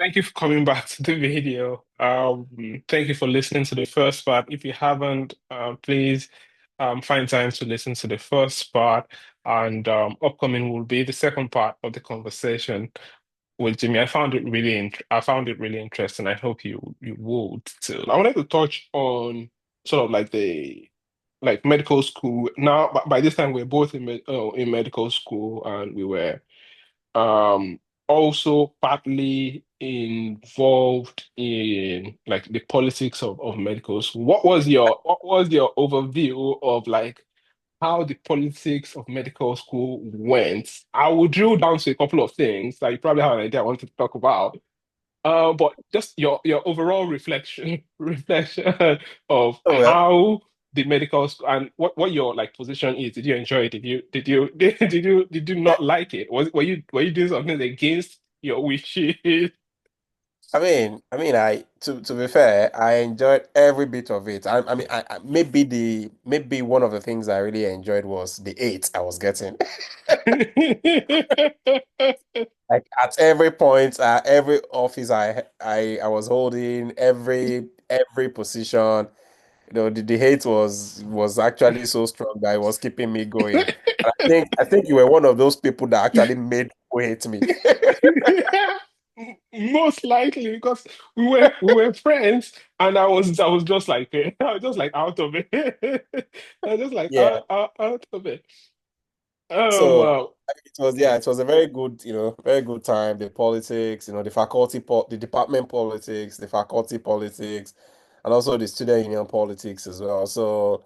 Thank you for coming back to the video. Thank you for listening to the first part. If you haven't, please find time to listen to the first part, and upcoming will be the second part of the conversation with Jimmy. I found it really interesting. I hope you would too. I wanted to touch on sort of like the like medical school. Now, by this time, we're both in medical school, and we were um also partly involved in like the politics of medical school. What was your overview of like how the politics of medical school went? I will drill down to a couple of things that you probably have an idea I want to talk about. But just your overall reflection of Oh well, how the medical school and what your like position is. Did you enjoy it? Did you not like it? Were you doing something against your wishes? I to be fair, I enjoyed every bit of it. Maybe one of the things I really enjoyed was the eight I was getting. Like at every point, every office I was holding, every position, the hate was actually so strong that it was keeping me going. And I think you were one of those people that actually made people hate me. Most likely because we were friends and I was just like I was just like out of it. I was just like Yeah. out of it. Oh So wow. it was a very good, very good time. The politics, the department politics, the faculty politics, and also the student union politics as well. So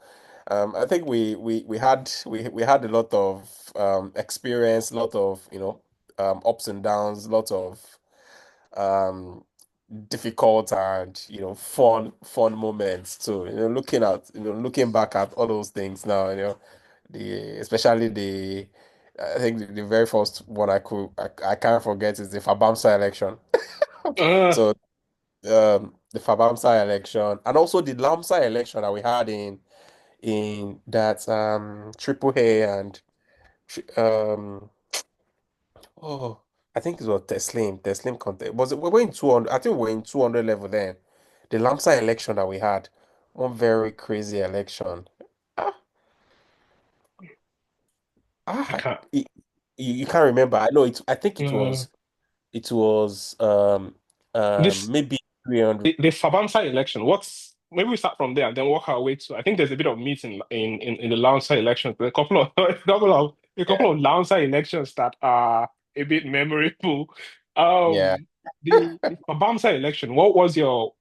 I think we had a lot of experience, a lot of, ups and downs, a lot of um difficult and fun moments too. Looking back at all those things now, the especially the I think the very first one I can't forget is the Fabamsa election. Uh, So the Fabamsa election and also the Lamsa election that we had in that Triple A and oh, I think it was Teslim contest. We were in 200, I think we were in 200 level then. The Lamsa election that we had, one very crazy election. Ah, I ah, can't. it, you can't remember. I know it. I think Uh, it was this maybe 300. the Fabamsa election. What's maybe we start from there and then work our way to. I think there's a bit of meat in the Lansing elections. There are a couple of a couple of Lansing elections that are a bit memorable. Yeah, The Fabamsa election. What was your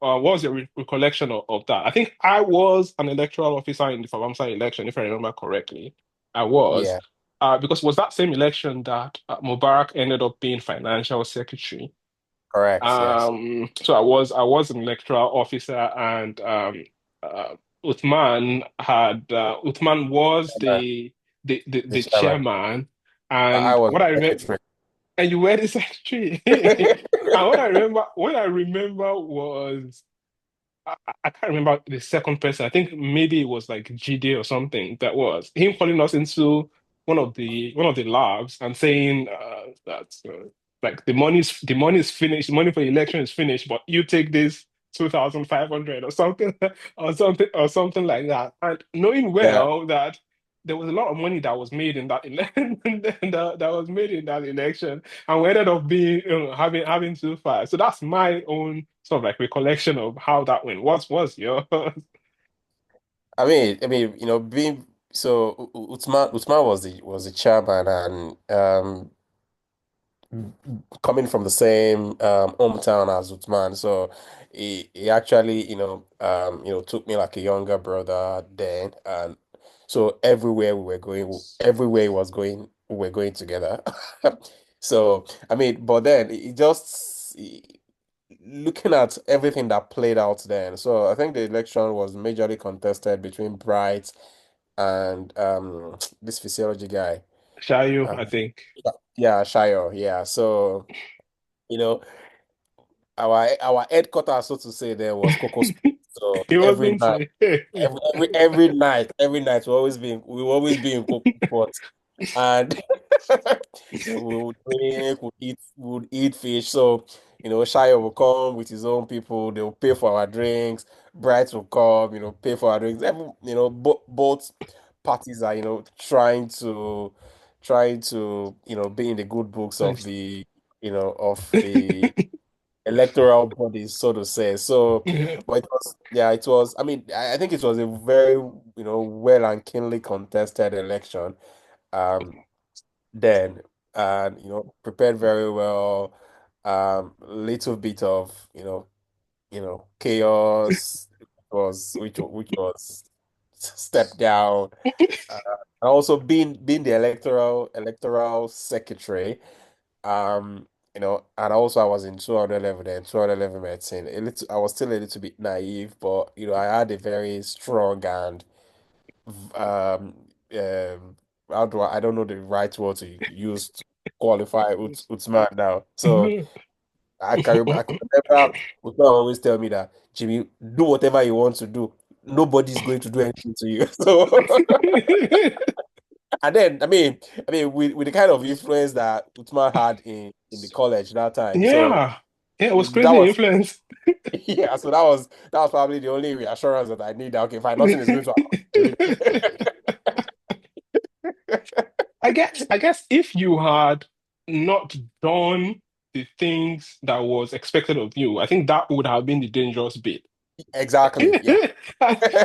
recollection of that? I think I was an electoral officer in the Fabamsa election, if I remember correctly. I was. yeah, Because was that same election that Mubarak ended up being financial secretary? correct. Yes. So I was an electoral officer, and uh, Uthman was Uh, the the chairman. chairman, I and was what I the remember, secretary. and you were the secretary. And what I remember was I can't remember the second person. I think maybe it was like GD or something. That was him calling us into one of the labs and saying that like the money's finished, the money for the election is finished, but you take this 2,500 or something or something like that. And knowing Yeah. well that there was a lot of money that was made in that election that was made in that election, and we ended up being having 2 5. So that's my own sort of like recollection of how that went. What's yours? Being so Uthman was the chairman and coming from the same hometown as Uthman. So he actually, took me like a younger brother then. And so everywhere he was going, we were going together. So, but then looking at everything that played out then. So I think the election was majorly contested between Bright and this physiology guy. Shayu, Uh, I think. yeah, Shayo. Yeah. So, you know, our headquarters, so to say, there was Coco Spring. So He wasn't say. every night, we always be in Coco Spot. And we would drink, we would eat fish. So, Shia will come with his own people, they'll pay for our drinks, Bright will come, pay for our drinks. Both parties are, trying to, be in the good books of Nice. the electoral bodies, so to say. So, Yeah. but it was, I mean, I think it was a very, well and keenly contested election. Um, then and prepared very well. Little bit of chaos which was step down. And also being the electoral secretary. And also I was in 200 level then, 200 level medicine. I was still a little bit naive, but I had a very strong and um, um I don't know the right word to use to qualify Utsman now. So I could remember Utsman always tell me that, Jimmy, do whatever you want to do. Nobody's going to do anything to you. So and then I mean with the kind of influence that Utsman had in the college that time. So Yeah. Yeah, it was that crazy was influence. yeah, so that was probably the only reassurance that I need that okay, fine, nothing is going to happen to I guess if you had not done the things that was expected of you, I think that would have been the dangerous bit. Exactly. Yeah.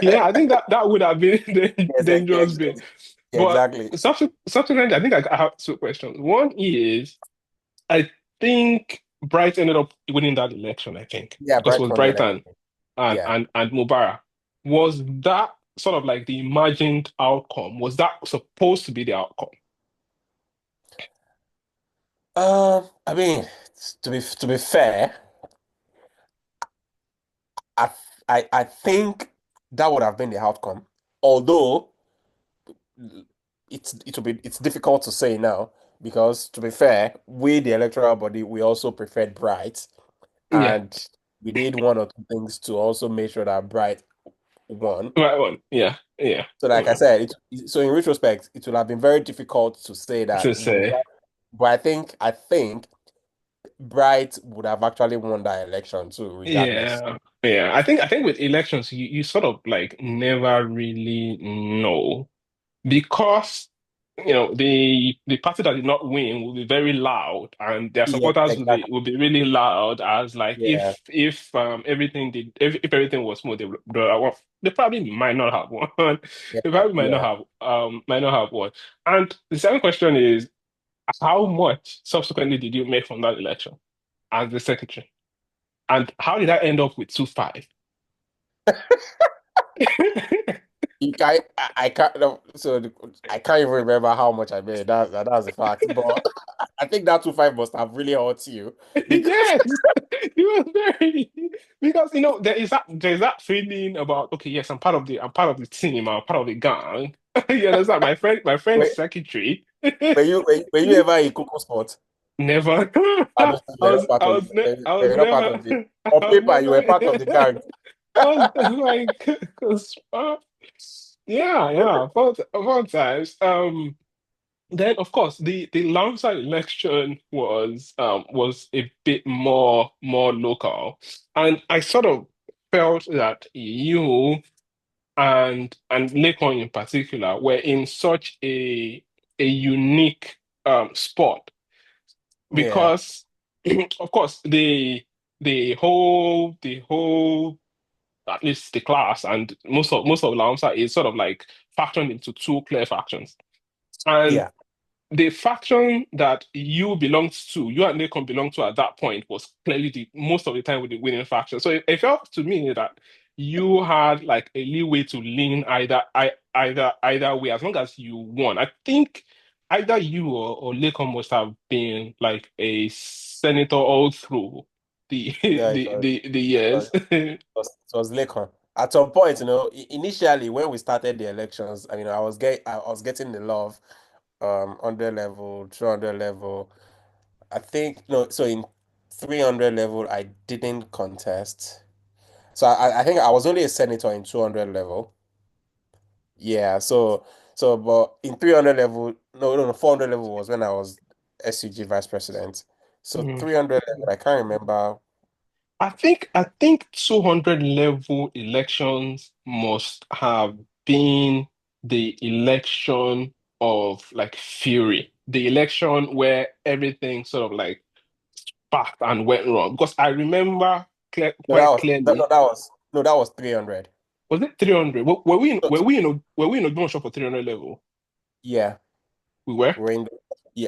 Yeah, I think that would have been the Yes, dangerous bit. yeah, But exactly. subsequently, I think I have two questions. One is, I think Bright ended up winning that election, I think, Yeah, because it Bright was won the Brighton election. and Yeah. and and Mubarak. Was that sort of like the imagined outcome? Was that supposed to be the outcome? I mean, to be fair, I I think that would have been the outcome. Although it's difficult to say now because to be fair, we the electoral body we also preferred Bright, Yeah, and we did one or two things to also make sure that Bright won. right one. Yeah, yeah. So like I said, so in retrospect, it would have been very difficult to say To that would say. Bright, but I think Bright would have actually won that election too, regardless. Yeah, yeah. I think with elections, you sort of like never really know because the party that did not win will be very loud, and their Yeah, supporters exactly. will be really loud. As like Yeah, if everything did if everything was smooth, they probably might not have won. yeah, They probably yeah. might not have won. And the second question is, how much subsequently did you make from that election as the secretary? And how did I end up with 2-5? I can't. No, so I can't even remember how much I made. That's a fact. But I think that 2-5 must have really hurt you because Yes, it was very because there's that feeling about, okay, yes, I'm part of the team, I'm part of the gang. You understand? My friend's were, secretary. were you ever a Coco Sport? Never. I I don't think you were not was part I of was ne I you was were not part never of the on I was paper you never were part of the gang. I was like, 'cause, yeah, yeah, four times. Then, of course, the Lamside election was a bit more local, and I sort of felt that you and Lekon in particular were in such a unique spot Yeah, because, of course, the whole at least the class and most of Lamsa is sort of like factioned into two clear factions. And yeah, the faction that you and Nacon belonged to at that point was clearly the most of the time with the winning faction. So it felt to me that you had like a leeway to lean either way as long as you won. I think either you or Nacon must have been like a senator all through the yeah. It was, the it was, years. it was Lekon. At some point, initially when we started the elections, I was getting the love, 100 level, 200 level. I think no, so in 300 level, I didn't contest. So I think I was only a senator in 200 level. Yeah, but in 300 level, no, 400 level was when I was SUG vice president. So Mm. 300 level, I can't remember. I think 200 level elections must have been the election of like fury, the election where everything sort of like sparked and went wrong. Because I remember No, that quite was no, clearly. that was 300. Was it 300? So, Were we in a shop for 300 level? yeah, We were. we're in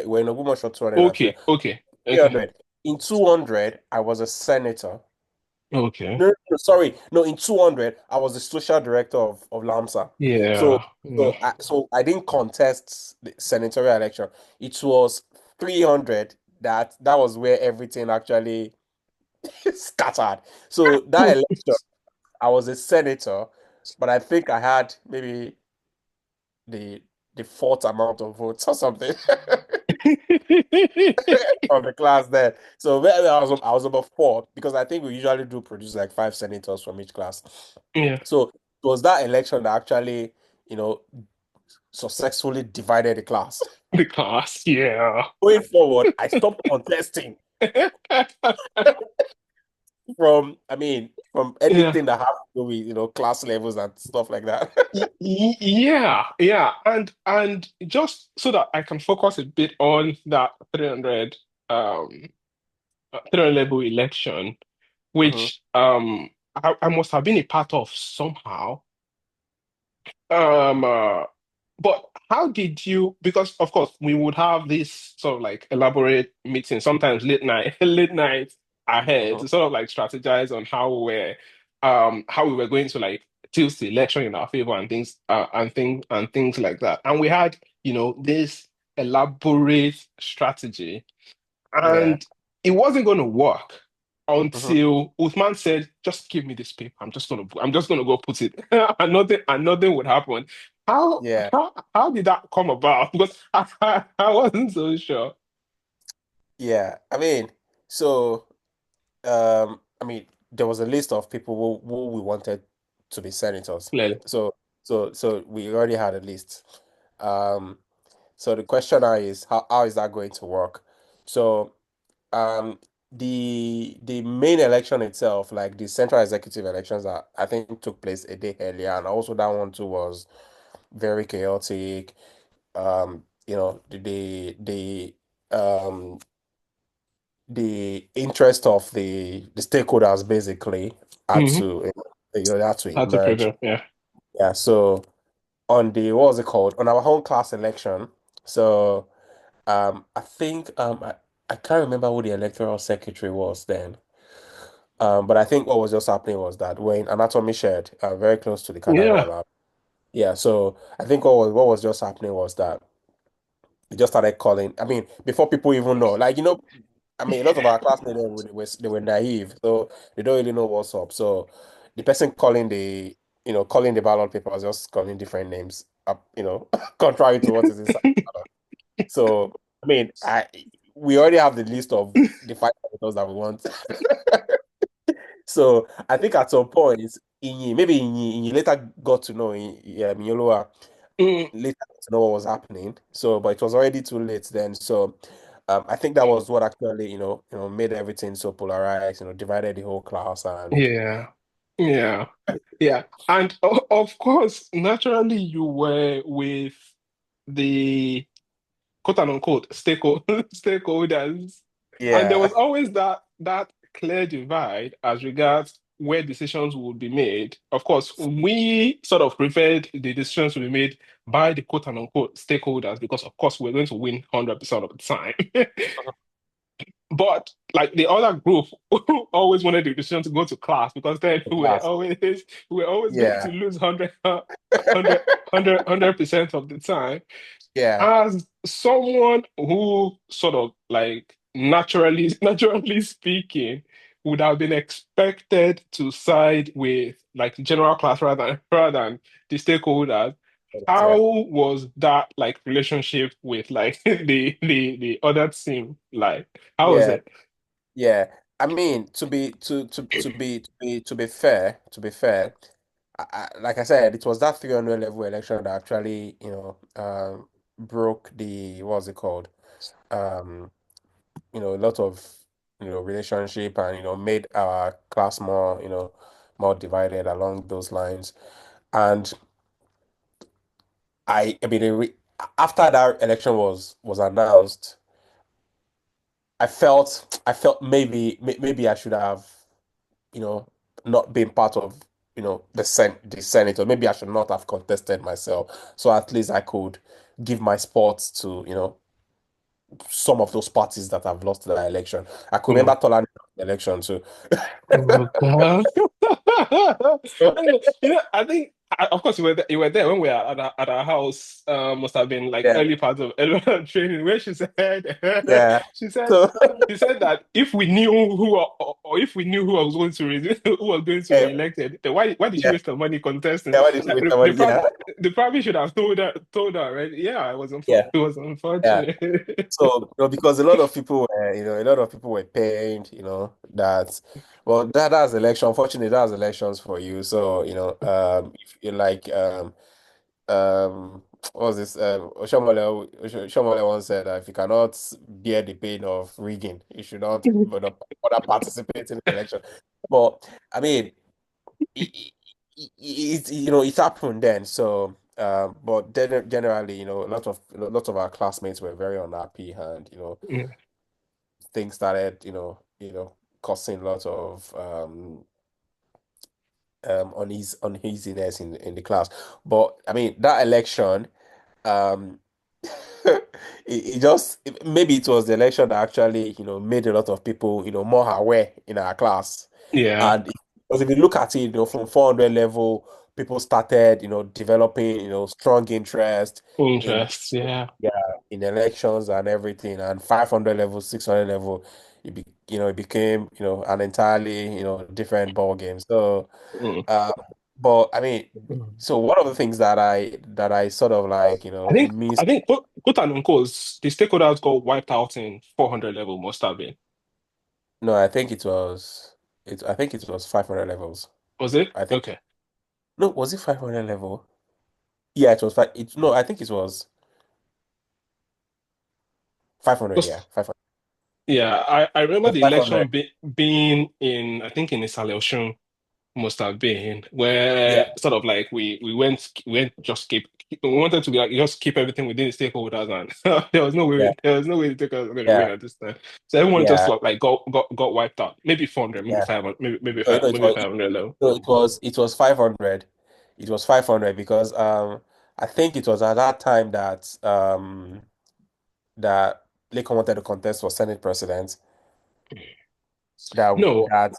we're in Ogbomoso 200 and Okay, okay, okay, 300. In 200, I was a senator. okay. No, no, no, sorry. No, in 200, I was the social director of LAMSA. So, Yeah, yeah. so I didn't contest the senatorial election. It was 300 that was where everything actually scattered. So that election, I was a senator, but I think I had maybe the the fourth amount of votes or something from the class there. So I was number four because I think we usually do produce like five senators from each class. Yeah, So it was that election that actually, you know, successfully divided the class. the class. Yeah. Going forward, I stopped contesting from Yeah. anything that has to do with, class levels and stuff like that. Yeah, yeah, and just so that I can focus a bit on that 300 300 level election, Mhm. which I must have been a part of somehow. Um, uh, but how did you? Because of course we would have this sort of like elaborate meeting, sometimes late night, late night ahead Mhm. to sort of like strategize on how we were going to like tilt the election in our favor and things like that. And we had, this elaborate strategy. Yeah. And it wasn't going to work Mhm. until Uthman said, "Just give me this paper. I'm just gonna go put it." And nothing would happen. How Yeah. how did that come about? Because I wasn't so sure. Yeah. So there was a list of people who we wanted to be senators. Clearly. So we already had a list. Um, so the question now is how is that going to work? So um the main election itself, like the central executive elections that I think took place a day earlier, and also that one too was very chaotic. The interest of the stakeholders basically had Hmm. to they had to How to emerge. prepare? Yeah. Yeah, so on the what was it called? On our home class election, so I think I can't remember who the electoral secretary was then. But I think what was just happening was that when anatomy shared very close to the Yeah. Canara lab. Yeah, so I think what was just happening was that they just started calling. Before people even know, like a lot of our classmates they were naive, so they don't really know what's up. So the person calling the ballot paper was just calling different names, contrary to what is inside. So we already have the list of the five senators that we want. So I think at some point, maybe Inyi later got to know, yeah, Minyoloa Mm, later got to know what was happening. So, but it was already too late then. So, I think that was what actually, made everything so polarized. Divided the whole class, and yeah. Yeah. Yeah. And of course, naturally you were with the quote unquote stakeholders. And there yeah, was always that clear divide as regards where decisions would be made. Of course, we sort of preferred the decisions to be made by the quote unquote stakeholders because of course we're going to win 100% of the time. But like the other group always wanted the decision to go to class because then the class, we were always going to yeah, lose 100% of the time. yeah, As someone who sort of like naturally speaking would have been expected to side with like the general class rather than the stakeholders, how yeah, was that like relationship with like the other team like? How was yeah. it? Yeah, to be fair, like I said, it was that 300 level election that actually, broke the what's it called? Um, a lot of relationship and made our class more more divided along those lines. And I mean, after that election was announced, I felt maybe I should have you know not been part of the Senate, or maybe I should not have contested myself, so at least I could give my support to some of those parties that have lost the election. I could Mm. remember Tola the election too. Oh God. I think, of course, you were there when we were at our house. Must have been like Yeah, early part of training, where she said, yeah. she said, So she said that if we knew or if we knew who was going to who was going to yeah, be elected, then why did she yeah, waste her money contesting? yeah. What did you Like, with somebody? Yeah, they probably should have told her, right? Yeah, yeah, it was yeah. unfortunate. So, because a lot of people were, a lot of people were pained, that, well, that's election. Unfortunately, that's elections for you. So, if you like, what was this? Oshomole once said that if you cannot bear the pain of rigging, you should not bother participating in the election. But I mean, it happened then. So, but generally, a lot of our classmates were very unhappy, and things started, causing lots of uneasiness in the class. But I mean, that election, um, maybe it was the election that actually, made a lot of people, more aware in our class. Yeah, And because if you look at it, from 400 level, people started, developing, strong interest in, interest. Yeah. yeah, in elections and everything. And 500 level, 600 level, it became, an entirely, different ball game. So, Mm. uh, but I mean, Mm. so one of the things that I sort of like, I miss. think quote and unquote, the stakeholders got wiped out in 400 level must have been. No, I think it was 500 levels. Was it? I think Okay. no, was it 500 level? Yeah, it was five. No, I think it was 500. Yeah, 500. Yeah, I remember It was the 500. election being in, I think in Isale Osun must have been, Yeah, where sort of like we went just we wanted to be like just keep everything within the stakeholders, and yeah, there was no way the stakeholders were going to win yeah, at this time. So everyone just yeah, like got wiped out. Maybe 400, maybe yeah. 500, So, it maybe was 500 low. no, it was 500. It was 500 because I think it was at that time that Lincoln wanted to contest for Senate president. That No, that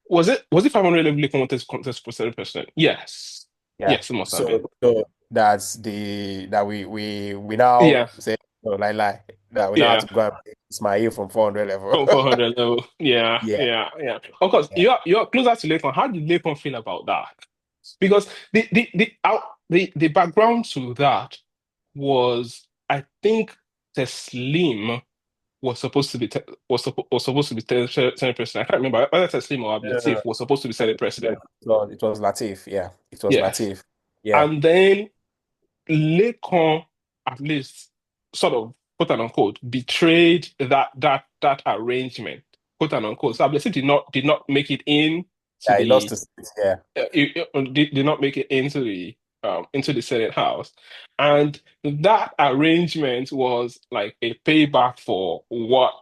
was it 500 level contest for Senate president? Yes, Yeah. yes, it must have been. So that's that we now Yeah, say, no, lie, that we now have yeah. to go and pick Ismail from 400 level. From 400 level. Yeah, Yeah. yeah, yeah. Of course, Yeah. you're closer to Lakon. How did Lakon feel about that? Because the background to that was, I think, Teslim was supposed to be was supposed to be Senate president. I can't remember whether Teslim or No, no, no. Ablatif was supposed to be Senate president. It was Latif. Yeah. It was Yes, Latif. Yeah. and then Lakon at least sort of quote and unquote betrayed that arrangement, quote and unquote. So Ablatif did not make it in to Yeah. He lost the his seat. Yeah. did not make it into the Senate House, and that arrangement was like a payback for what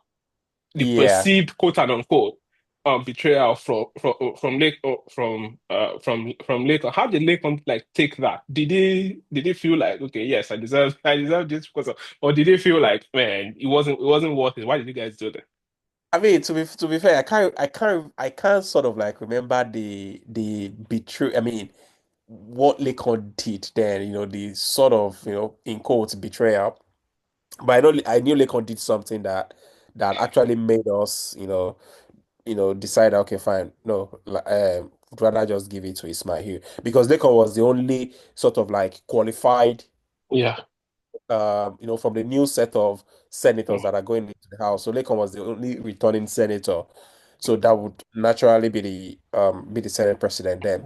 the Yeah. perceived quote and unquote betrayal from Lakon. How did Lakon like take that? Did they feel like, okay, yes, I deserve this because or did they feel like, man, it wasn't worth it? Why did you guys do that? I mean, to be fair, I can't sort of like remember the betray. I mean, what Lincoln did then. The sort of in quotes betrayal. But I knew Lincoln did something that actually made us, decide, okay, fine, no, would rather just give it to Ismail, because Lincoln was the only sort of like qualified, Yeah. from the new set of senators Mm. that are going into the House. So Lincoln was the only returning senator. So that would naturally be the Senate president then.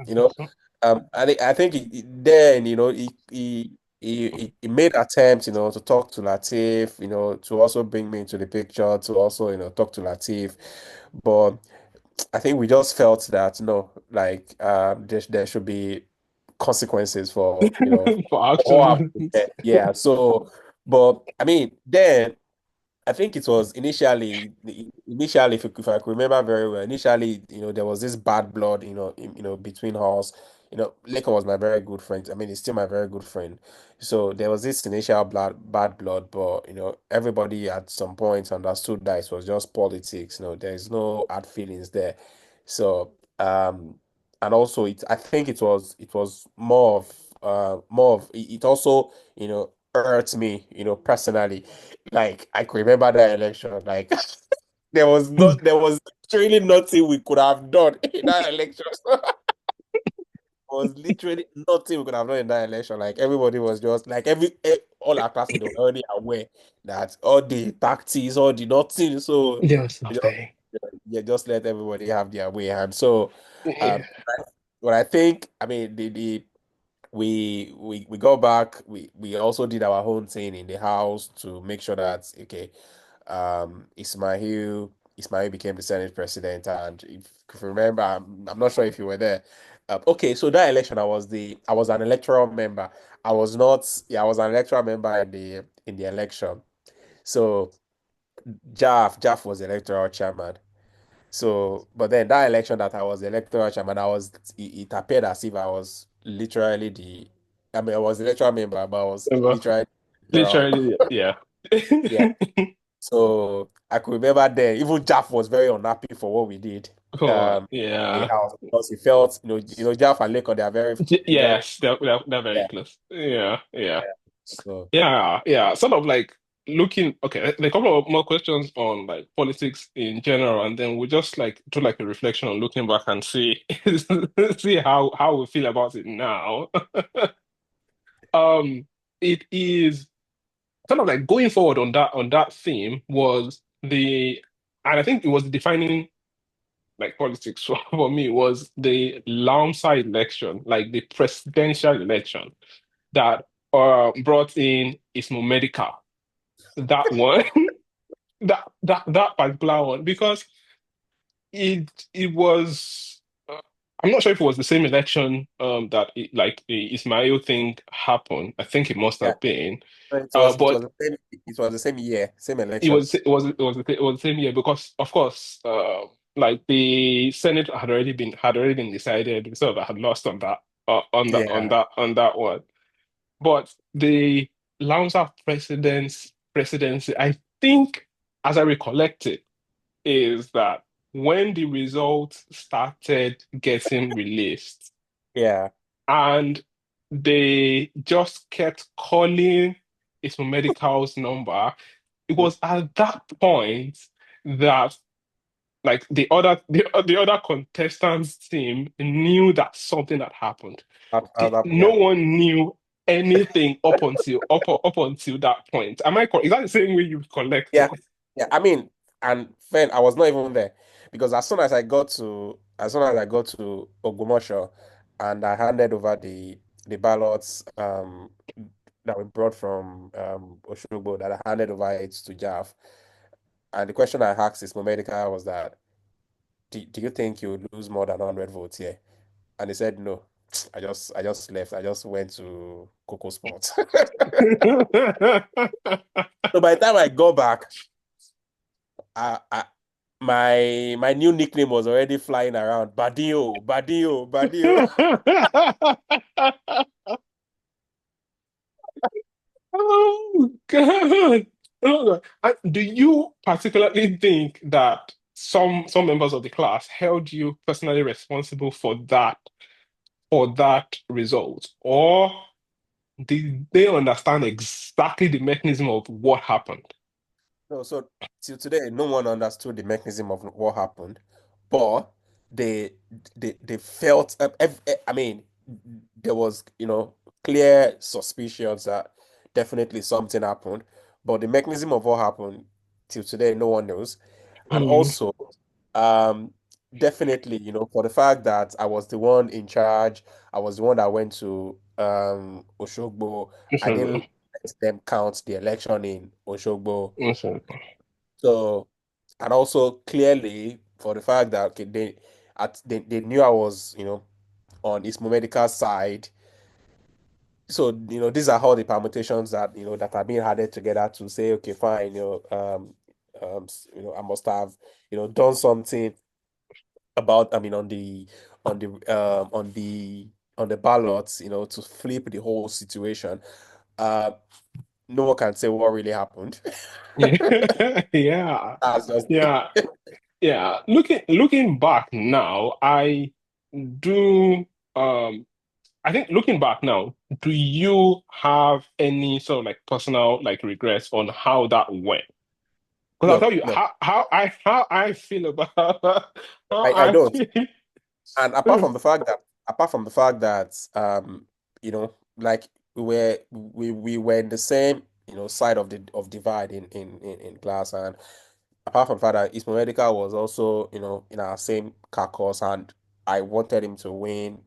I think then, he made attempts, to talk to Latif, to also bring me into the picture, to also, talk to Latif. But I think we just felt that no, like there should be consequences for, For for what happened actions. there. Yeah. So, but I mean, then I think it was initially, if I could remember very well, initially, there was this bad blood, between us. Leko was my very good friend. I mean, he's still my very good friend. So there was this initial bad blood, but everybody at some point understood that it was just politics. There's no hard feelings there. So, and also I think it was more of it also, hurt me, personally. Like I could remember that election. Like there was literally nothing we could have done in that election. Was literally nothing we could have done in that election. Like everybody was just like all our classes they were already aware that all the tactics, all the nothing. So There was you just, nothing. yeah, just let everybody have their way. And so um Yeah. what I think, I mean the we go back, we also did our own thing in the house to make sure that okay, Ismail became the Senate president, and if you remember, I'm not sure if you were there. Okay, so that election, I was an electoral member. I was not, yeah, I was an electoral member in the election. So Jaff was electoral chairman. So, but then that election that I was electoral chairman, it appeared as if I was literally I mean, I was electoral member, but I was Remember? literally electoral. Literally, yeah. Yeah. So I could remember then, even Jaff was very unhappy for what we did God, in the yeah. house because he felt, Jaff and Leko, they are very, very, Yes, they're very yeah. close. Yeah, yeah. So, Yeah, yeah. Sort of like looking, okay, a couple of more questions on like politics in general, and then we'll just like do like a reflection on looking back and see see how we feel about it now. Um, it is kind of like going forward on that theme was and I think it was the defining like politics for me was the Lamsa election, like the presidential election that brought in Ismo Medical. That one, that particular one, because it was. I'm not sure if it was the same election that like the Ismail thing happened. I think it must yeah. have been. So it was But the same year, same it election. was the same year because of course like the Senate had already been decided, so that had lost on that Yeah. on that one. But the Laosa presidency, I think, as I recollect it, is that when the results started getting released Yeah. and they just kept calling Ismail Medical's number, it Mm. was at that point that like the other contestants team knew that something had happened. No Yeah. one knew anything up until that point. Am I correct? Is that the same way you collect Yeah. it? Yeah. I mean, and then I was not even there because as soon as I got to Ogumosho and I handed over the ballots that we brought from Oshogbo, that I handed over it to Jaff. And the question I asked his medical was that, do you think you would lose more than 100 votes here? And he said no. I just left. I just went to Coco Sports. So by the time I got back, I my new nickname was already flying around. Badio, Badio, Badio. Oh God. Oh God. And do you particularly think that some members of the class held you personally responsible for that result? Or did they understand exactly the mechanism of what happened? No, so till today, no one understood the mechanism of what happened, but they they felt. I mean, there was clear suspicions that definitely something happened, but the mechanism of what happened till today, no one knows. And Hmm. also, um, definitely, for the fact that I was the one in charge, I was the one that went to Oshogbo. I So, didn't let them count the election in Oshogbo. so, So, and also clearly for the fact that okay, they knew I was, on Ismo Medical side. So, these are all the permutations that, that are being added together to say, okay, fine, I must have, done something about, I mean, on the, on the ballots, to flip the whole situation. Uh, no one can say what really happened. yeah, yeah, That's just yeah, yeah. Looking back now, do um I think looking back now, do you have any sort of like personal like regrets on how that went? Because I'll no, tell you no, how I feel about how I I don't. feel. And apart from the fact that like we were in the same, side of the of divide in class, and apart from the fact that Ismail Medical was also, in our same caucus, and I wanted him to win.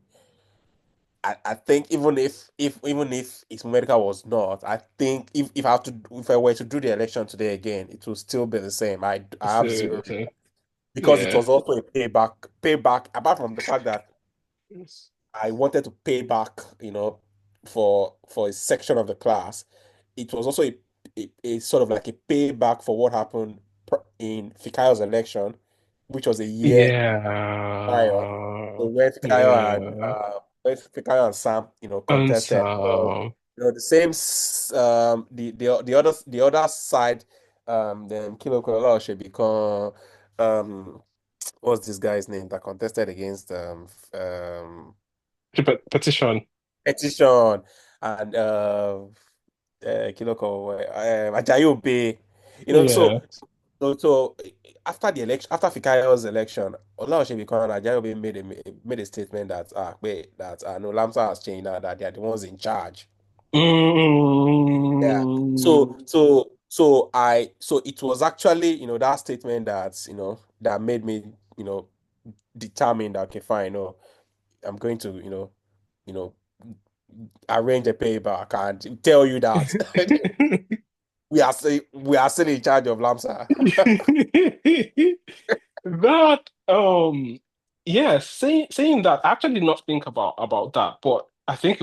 I think even if Ismail Medical was not, I think if I were to do the election today again, it will still be the same. I have So, zero, so because it yeah. was also a payback, apart from the fact that I wanted to pay back, for a section of the class. It was also a sort of like a payback for what happened in Fikayo's election, which was a year prior. So Yeah. Yeah. when Fikayo and Sam, And contested. So, so the same the other side, then Kilo Kololo should become, what's this guy's name that contested against petition. Petition, and Kinoko, Ajayobe. Yeah. So after the election, after Fikayo's election, Olaosebikan and Ajayobe made a statement that wait, that no, Lamsa has changed now, that they are the ones in charge. Yeah. So Mm. so so I so it was actually, that statement that, that made me, determined that, okay, fine, no, I'm going to, you know arrange a payback and tell you that we are still in charge of Lamsa. That yeah, saying that, I actually did not think about that, but I think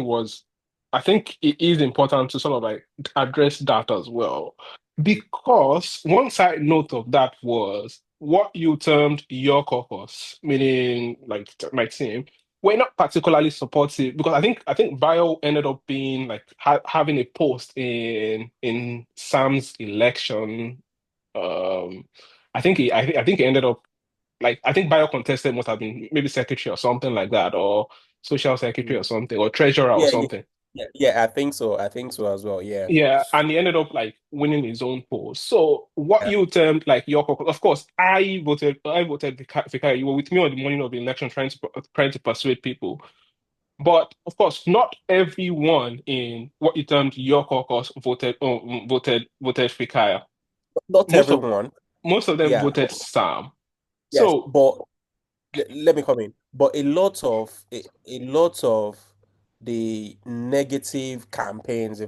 it is important to sort of like address that as well. Because one side note of that was what you termed your caucus, meaning like my team, were not particularly supportive, because I think Bio ended up being like having a post in Sam's election. um I think he ended up like, I think bio contested must have been maybe secretary or something like that, or social secretary or something, or treasurer or Yeah, yeah, something. yeah. I think so. I think so as well. Yeah. Yeah, and he ended up like winning his own polls. So what Yeah. you termed like your caucus, of course, I voted Vikai. You were with me on the morning of the election trying to persuade people. But of course, not everyone in what you termed your caucus voted Fikaya. Not Most of everyone. most of them Yeah. voted Sam. Yes, So but let me come in. But a lot of the negative campaigns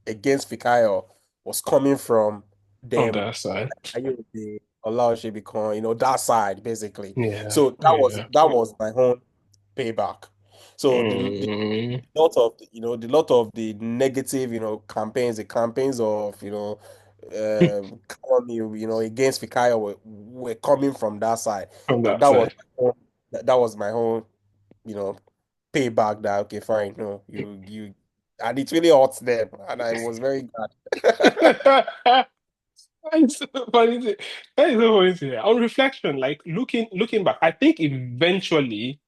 against Fikayo was coming from on them. their side. The Olaosebikan, that side basically. Yeah, So yeah. that was my own payback. So the Mm. lot of the lot of the negative, campaigns, the campaigns of, calumny, against Fikayo were coming from that side. On And that side. that was my own, you know, payback, that okay, fine, no, you and it really hurts them, and I was very glad. It's so funny that is so funny to hear. On reflection, like looking back, I think eventually,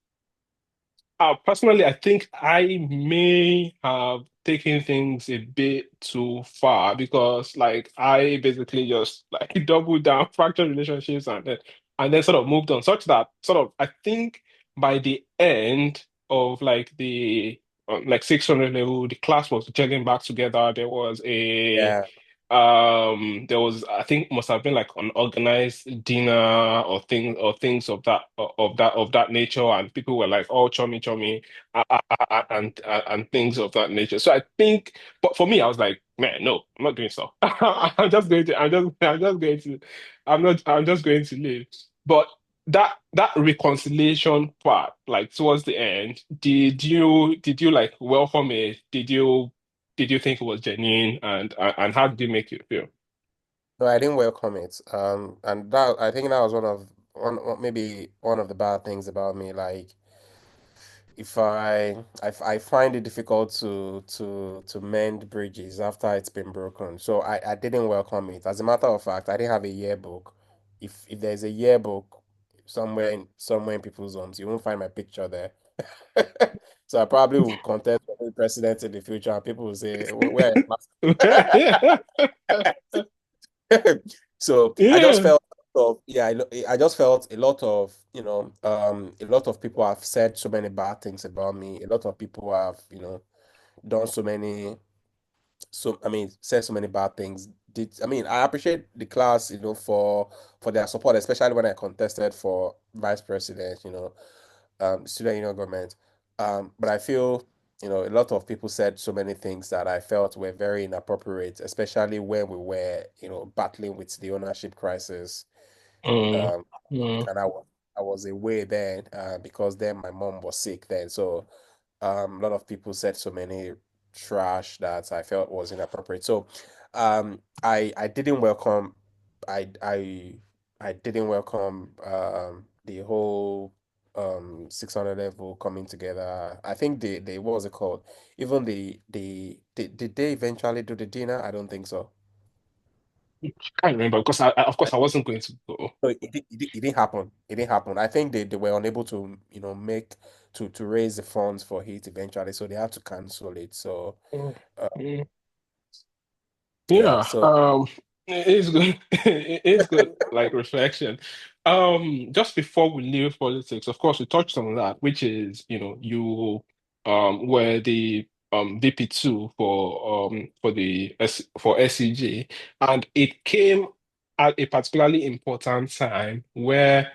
personally, I think I may have taken things a bit too far, because like I basically just like doubled down, fractured relationships, and then sort of moved on, such that sort of I think by the end of like the like 600 level, the class was getting back together. There was Yeah. there was, I think, must have been like an organized dinner or things of that nature, and people were like, "Oh, chummy, chummy," and things of that nature. So I think, but for me, I was like, "Man, no, I'm not doing so. I'm just going to leave." But that reconciliation part, like towards the end, did you like welcome it? Did you think it was genuine, and how did it make you feel? No, I didn't welcome it. And that I think that was maybe one of the bad things about me. Like, if I find it difficult to mend bridges after it's been broken. So I didn't welcome it. As a matter of fact, I didn't have a yearbook. If there's a yearbook somewhere in people's homes, you won't find my picture there. So I probably will contest for the president in the future, and people will say, Where are your Yeah, So I just yeah. felt yeah, I just felt a lot of, a lot of people have said so many bad things about me. A lot of people have, done I mean, said so many bad things. I mean, I appreciate the class, for their support, especially when I contested for vice president, student union government. But I feel, a lot of people said so many things that I felt were very inappropriate, especially when we were, battling with the ownership crisis. Mm, Um, mm, and I was away then, because then my mom was sick then. So a lot of people said so many trash that I felt was inappropriate. So I didn't welcome I I didn't welcome the whole 600 level coming together. I think the what was it called? Even did they eventually do the dinner? I don't think so. can't remember because of course I wasn't going to go. No, it didn't happen. It didn't happen. I think they were unable to, make to raise the funds for it eventually, so they had to cancel it. So Mm, uh, mm. yeah, Yeah, so it is good. It is good, like reflection. Just before we leave politics, of course, we touched on that, which is, you were the VP2 for the for SCG, and it came at a particularly important time where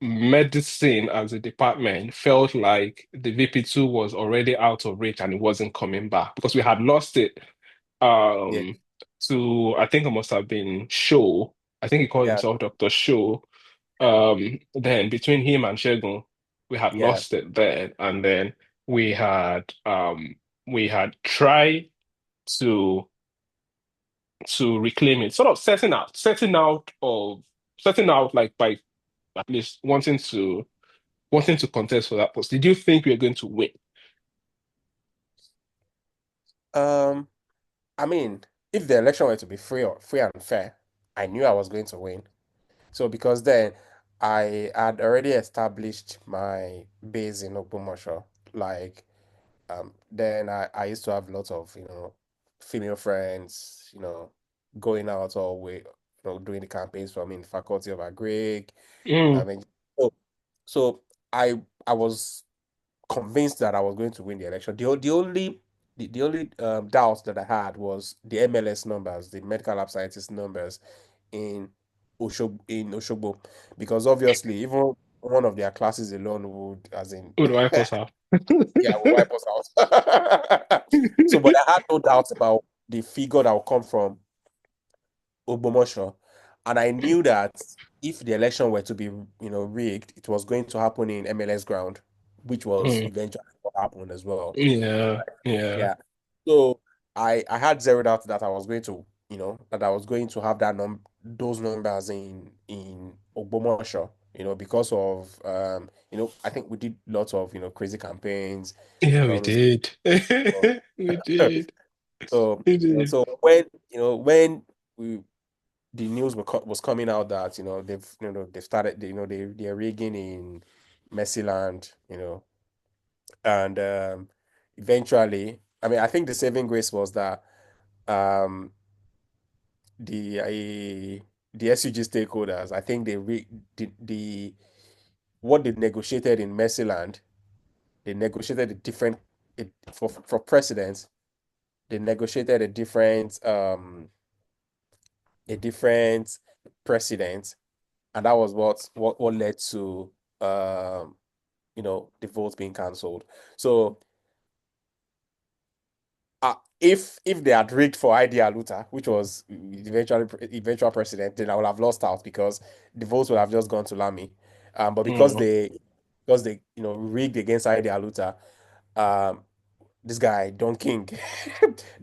medicine as a department felt like the VP2 was already out of reach and it wasn't coming back because we had lost it yeah, um to I think it must have been Show. I think he called yeah, himself Dr. Show. yeah, Then between him and Shegun, we had yeah. lost it then, and then we had we had tried to reclaim it, sort of setting out like by at least wanting to contest for that post. Did you think we were going to win? Um, I mean, if the election were to be free and fair, I knew I was going to win. So because then I had already established my base in Ogbomoso. Like, then I used to have lots of, female friends, going out all way, doing the campaigns for me in the Faculty of Agric. I Mm, mean, so, so I was convinced that I was going to win the election. The only doubt that I had was the MLS numbers, the medical lab scientist numbers in Oshogbo, because obviously even one of their classes alone would, as in, would wipe us out. yeah, will wipe us out. So, but I had no doubts about the figure that will come from Ogbomosho, and I knew that if the election were to be, rigged, it was going to happen in MLS ground, which was Mm, eventually what happened as well. yeah, yeah, Yeah. So I had zeroed out that I was going to, that I was going to have those numbers in Ogbomosho, because of I think we did lots of, crazy campaigns, yeah. We all those. did. We did. So, We did. when we the news was coming out that, they've started, they're rigging in Mercyland, and eventually, I mean, I think the saving grace was that um the the SUG stakeholders, I think the what they negotiated in Mercyland, they negotiated a different for presidents, they negotiated a different a different president, and that was what led to the vote being cancelled. So if they had rigged for ID Aluta, which was eventual president, then I would have lost out because the votes would have just gone to Lamy. But Mm. because they rigged against ID Aluta, um, this guy Don King,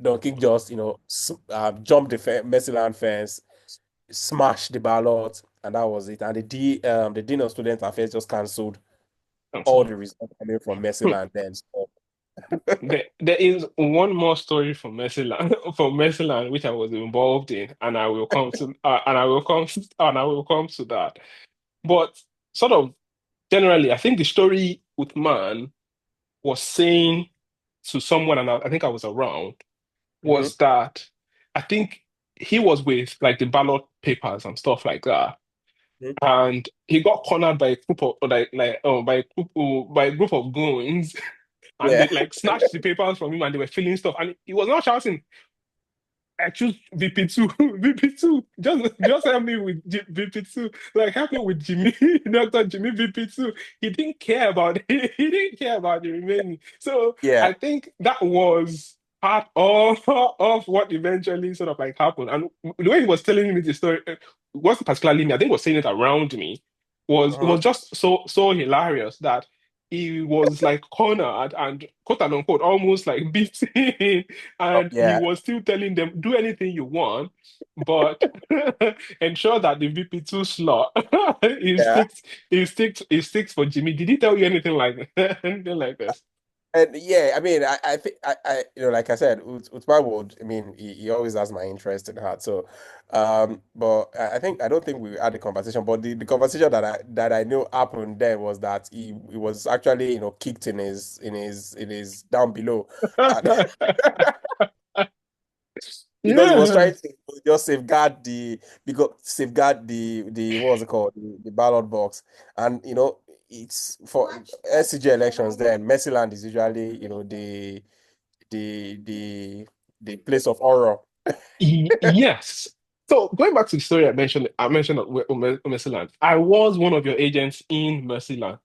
Don King just jumped the Mercyland fence, smashed the ballot, and that was it. And the Dean of Student Affairs just cancelled all So, the results coming from Mercyland then. So, there is one more story from Mercyland, from Mercyland, which I was involved in, and I will come to, and I will come to that. But sort of generally, I think the story with man was saying to someone, and I think I was around, mhm. was that I think he was with like the ballot papers and stuff like that, Mhm. and he got cornered by a group of by a group of goons, and Yeah, they like snatched the papers from him, and they were filling stuff, and he was not shouting, I choose VP2, VP2. Just help me with VP2. Like help me with Jimmy, Dr. Jimmy VP2. He didn't care about it. He didn't care about the remaining. So yeah. I think that was part of what eventually sort of like happened. And the way he was telling me the story wasn't particularly me. I think he was saying it around me. Was it was Mhm. just so hilarious that he was like cornered and quote unquote almost like beaten Oh, and he yeah, was still telling them, do anything you want, but ensure that the VP2 slot yeah. is sticks for Jimmy. Did he tell you anything like anything like this? And yeah, I mean, I think like I said, Utma would, I mean, he always has my interest in heart. So, but I think I don't think we had a conversation, but the conversation that I know happened then was that he was actually kicked in his down below, and because he was Yeah. trying to just safeguard the what was it called, the ballot box, and it's for SCG elections. Then Mercyland is usually the the the place of horror. Yes. So going back to the story I mentioned of Mercyland. I was one of your agents in Mercyland.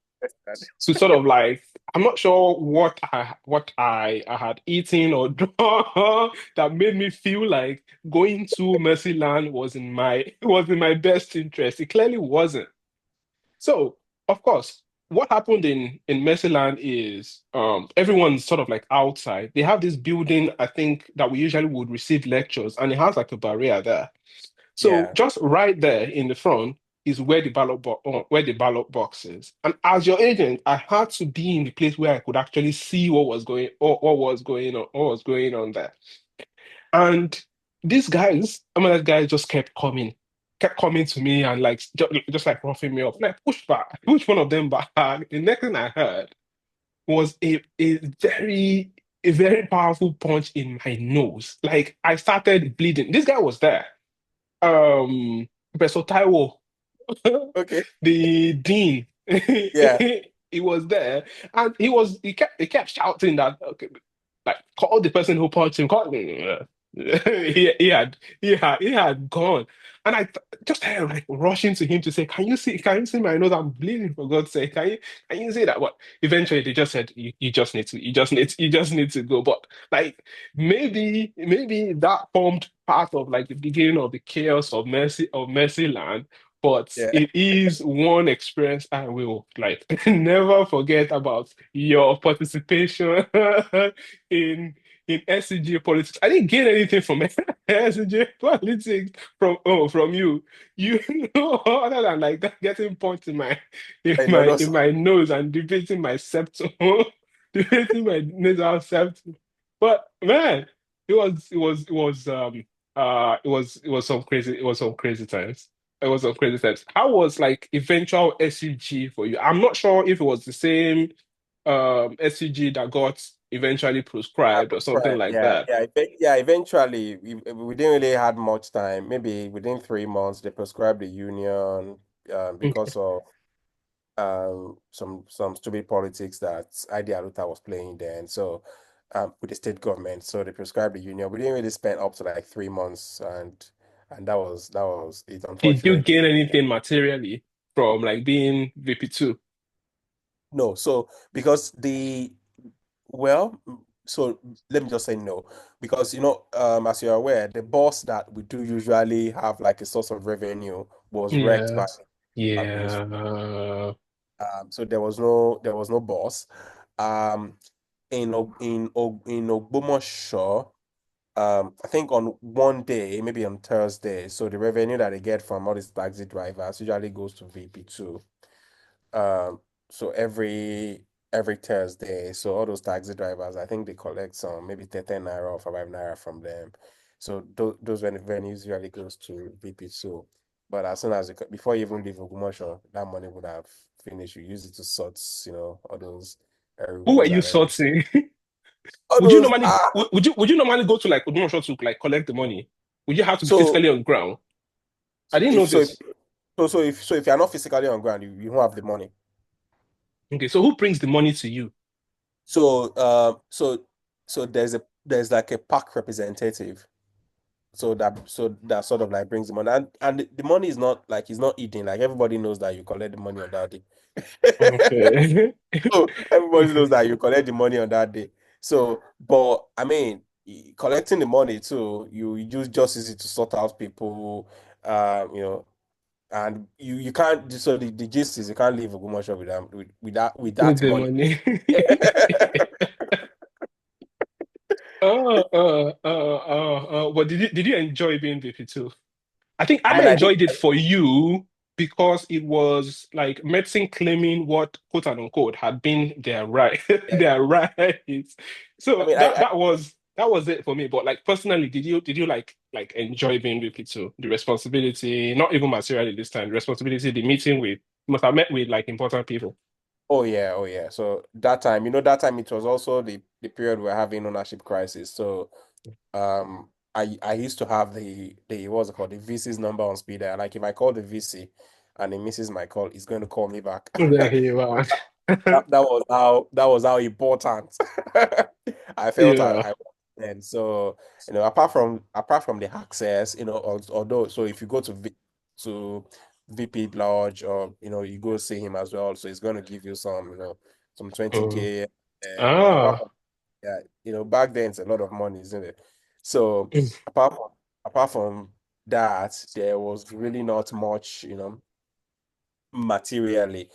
So sort of like I'm not sure what I had eaten or done that made me feel like going to Mercyland was in my best interest. It clearly wasn't. So of course, what happened in Mercyland is everyone's sort of like outside. They have this building, I think, that we usually would receive lectures, and it has like a barrier there. So Yeah, just right there in the front is where where the ballot box is. And as your agent, I had to be in the place where I could actually see what was going on there. And these guys, some of those guys just kept coming to me and like just like roughing me up. And I pushed back, I pushed one of them back. The next thing I heard was a very powerful punch in my nose. Like I started bleeding. This guy was there. Professor Taiwo, okay, the dean, yeah, he was there, and he kept shouting that okay, like call the person who punched him, call him. He had gone, and just started like rushing to him to say, can you see my nose? I'm bleeding for God's sake. Can you see that?" But eventually they just said, you just need to you just need to go. But like maybe that formed part of like the beginning of the chaos of Mercyland, but yeah. it is one experience I will like never forget about your participation in SCG politics. I didn't gain anything from SCG politics from you. You know, other than like that, getting points I know in those. my nose and debating my septum, debating my nasal septum. But man, it was some crazy times. It was some crazy times. How was like eventual SCG for you? I'm not sure if it was the same SCG that got eventually proscribed or something Right. like Yeah, that. yeah, yeah. Eventually, we didn't really had much time. Maybe within 3 months, they prescribed the union because Okay. of some stupid politics that ID Aluta was playing then. So with the state government, so they prescribed the union. We didn't really spend up to like 3 months, and and that was it, Did you unfortunately. gain anything materially from like being VP2? No, so because well, so let me just say no, because as you're aware, the bus that we do usually have like a source of revenue was wrecked by Yes. administration. Yeah. So there was no bus. Um, in Ogbomoso, I think on one day, maybe on Thursday, so the revenue that they get from all these taxi drivers usually goes to VP2. Um, so every Thursday, so all those taxi drivers, I think they collect some maybe 13 naira or 5 naira from them. So those revenues usually goes to VP2. But as soon as before you even leave Ogumosho, that money would have finished. You use it to sort, all those Who are rules you and everything. sorting? All Would you those normally would you normally go to like Odumosho to like collect the money? Would you have to be so physically on ground? I didn't know if so if this. so if you're not physically on ground, you won't have the money. Okay, so who brings the money to you? So so there's like a park representative. So that sort of like brings the money, and the money is not like it's not eating. Like everybody knows that you collect the money on that day. Okay. So everybody knows that you collect the money on that day. So, but I mean, collecting the money too, you just use it to sort out people, and you can't. So the gist is you can't leave Ogbomoso with that With the money. money. But did you enjoy being VP2? I think I I mean, I did. enjoyed it for you because it was like medicine claiming what quote and unquote had been their right, their rights. I So mean, that was it for me. But like personally, did you like enjoy being VP2? The responsibility, not even materially this time, the responsibility, the meeting with must have met with like important people. Oh yeah, oh yeah. So that time it was also the period we're having ownership crisis. So I used to have the what's it called, the VC's number on speed dial. Like if I call the VC and he misses my call, he's going to call me back. There you are. That was how important I felt Yeah. I and so apart from the access, although so if you go to VP Lodge, or you go see him as well, so he's going to give you some Mm. 20K. But apart Ah. from, yeah, back then it's a lot of money, isn't it? So apart from that, there was really not much, materially.